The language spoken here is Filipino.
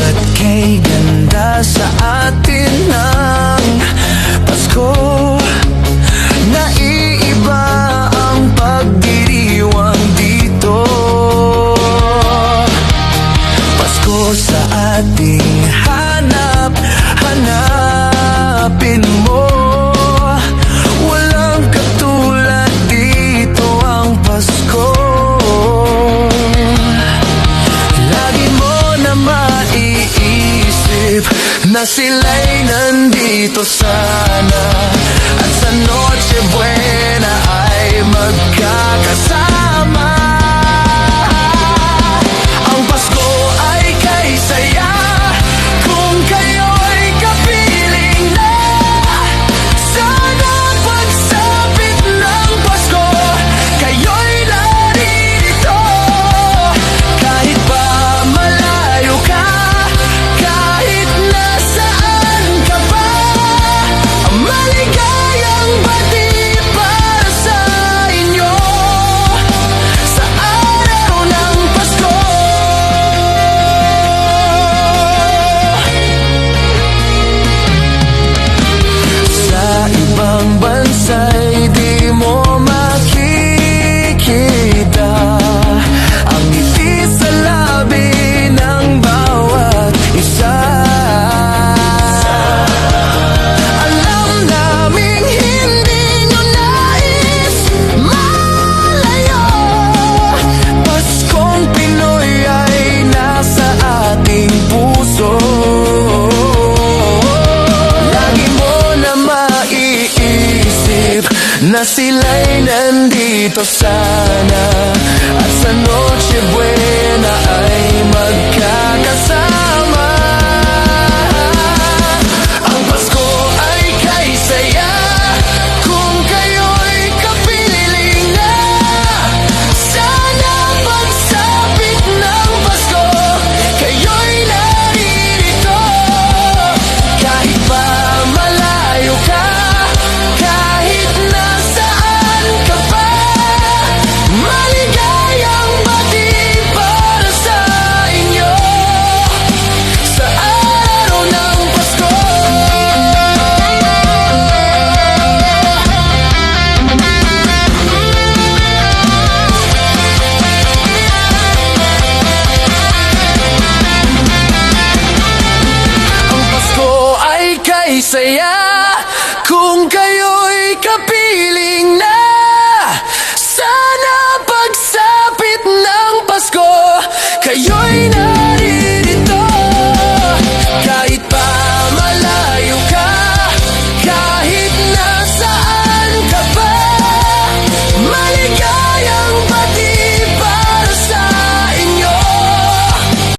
Ba't kay ganda sa atin ng Pasko? Naiiba ang pagdiriwang dito. Pasko sa ating hanapin mo. Walang katulad dito ang Pasko. Lagi mo na maiisip na sila'y nandito sana, at sa Noche Buena ay magkakasama. Ang Pasko ay kay saya kung kayo'y kapiling na. Sana pagsapit ng Pasko, kayo'y naririto. Kahit pa malayo ka, kahit nasaan ka pa, ang maligayang bati para sa inyo sa araw ng Pasko. Sa ibang bansa'y di mo makikita ang ngiti sa labi ng bawat isa. Alam naming hindi nyo nais malayo. Paskong Pinoy ay nasa ating puso. Lagi mo na maiisip na sila'y nandito sana, at sa